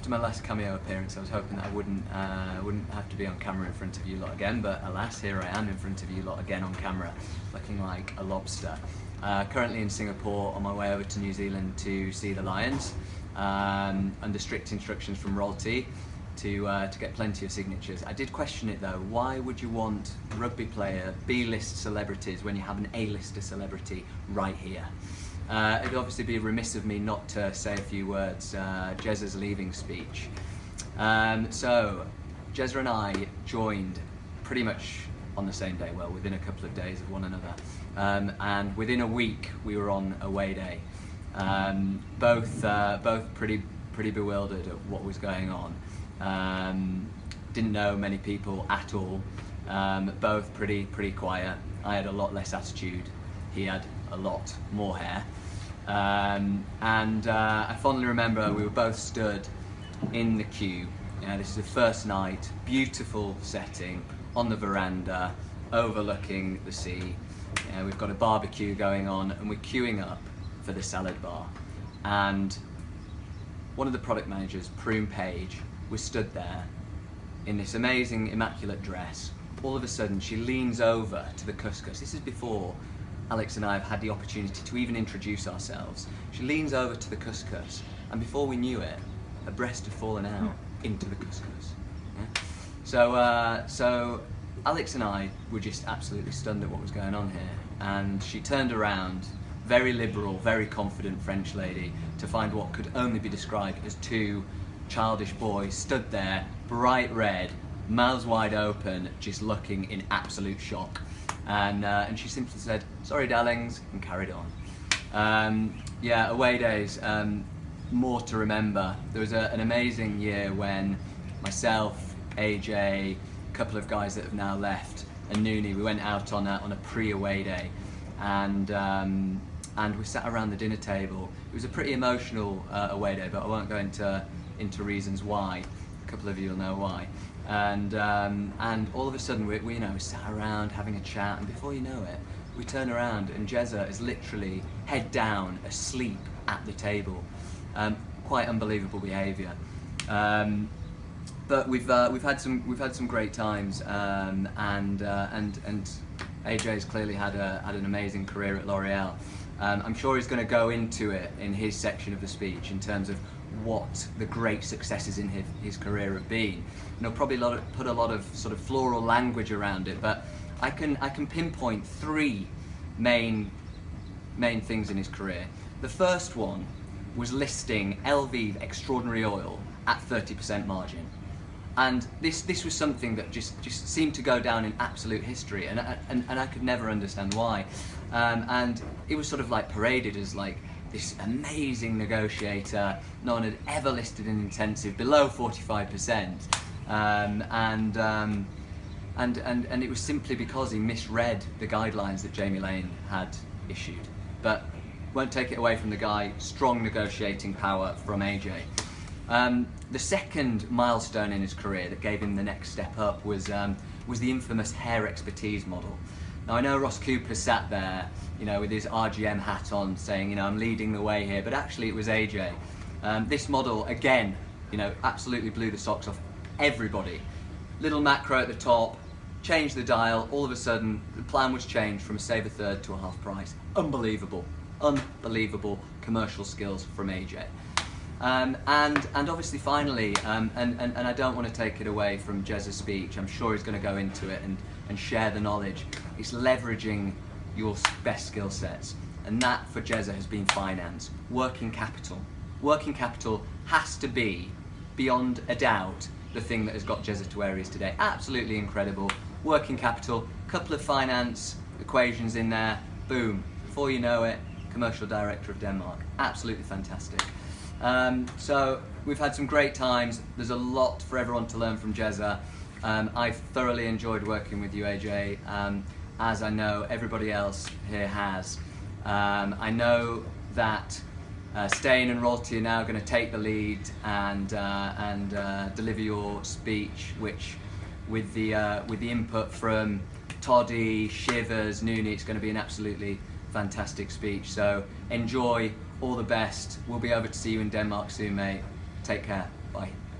after my last cameo appearance, I was hoping that I wouldn't have to be on camera in front of you lot again, but alas, here I am in front of you lot again on camera, looking like a lobster. Currently in Singapore, on my way over to New Zealand to see the Lions, under strict instructions from Royalty to get plenty of signatures. I did question it though, why would you want rugby player B-list celebrities when you have an A-lister celebrity right here? It'd obviously be remiss of me not to say a few words. Jezza's leaving speech. So Jezza and I joined pretty much on the same day, well, within a couple of days of one another, and within a week we were on away day. Both pretty bewildered at what was going on. Didn't know many people at all. Both pretty quiet. I had a lot less attitude. He had a lot more hair. I fondly remember we were both stood in the queue. This is the first night, beautiful setting on the veranda, overlooking the sea. We've got a barbecue going on, and we're queuing up for the salad bar. And one of the product managers, Prune Page, was stood there in this amazing, immaculate dress. All of a sudden, she leans over to the couscous. This is before Alex and I have had the opportunity to even introduce ourselves. She leans over to the couscous, and before we knew it, her breast had fallen out into the couscous. Yeah? So Alex and I were just absolutely stunned at what was going on here, and she turned around, very liberal, very confident French lady, to find what could only be described as two childish boys stood there, bright red, mouths wide open, just looking in absolute shock. And she simply said, "Sorry, darlings," and carried on. Yeah, away days, more to remember. There was an amazing year when myself, AJ, a couple of guys that have now left, and Noonie, we went out on a pre-away day, and we sat around the dinner table. It was a pretty emotional away day, but I won't go into reasons why. A couple of you will know why. And all of a sudden we sat around having a chat, and before you know it, we turn around and Jezza is literally head down, asleep at the table. Quite unbelievable behaviour. But we've had some great times, and AJ's clearly had an amazing career at L'Oreal. I'm sure he's going to go into it in his section of the speech in terms of what the great successes in his career have been. And he'll probably put a lot of sort of floral language around it, but I can pinpoint three main things in his career. The first one was listing Elvive Extraordinary Oil at 30% margin. And this was something that just seemed to go down in absolute history, and I could never understand why. And it was sort of like paraded as like this amazing negotiator. No one had ever listed an intensive below 45%, and it was simply because he misread the guidelines that Jamie Lane had issued. But won't take it away from the guy. Strong negotiating power from AJ. The second milestone in his career that gave him the next step up was the infamous hair expertise model. Now I know Ross Cooper sat there, with his RGM hat on, saying, I'm leading the way here, but actually it was AJ. This model, again, absolutely blew the socks off everybody. Little macro at the top, changed the dial. All of a sudden, the plan was changed from a save a third to a half price. Unbelievable commercial skills from AJ. And obviously, finally, and I don't want to take it away from Jezza's speech. I'm sure he's going to go into it and share the knowledge. It's leveraging your best skill sets, and that for Jezza has been finance, working capital. Working capital has to be, beyond a doubt, the thing that has got Jezza to where he is today. Absolutely incredible. Working capital, couple of finance equations in there, boom. Before you know it, commercial director of Denmark. Absolutely fantastic. So we've had some great times. There's a lot for everyone to learn from Jezza. I've thoroughly enjoyed working with you, AJ, as I know everybody else here has. I know that Stain and Royalty are now going to take the lead and deliver your speech, which, with the input from Toddy, Shivers, Noonie, it's going to be an absolutely fantastic speech. So enjoy. All the best. We'll be over to see you in Denmark soon, mate. Take care. Bye.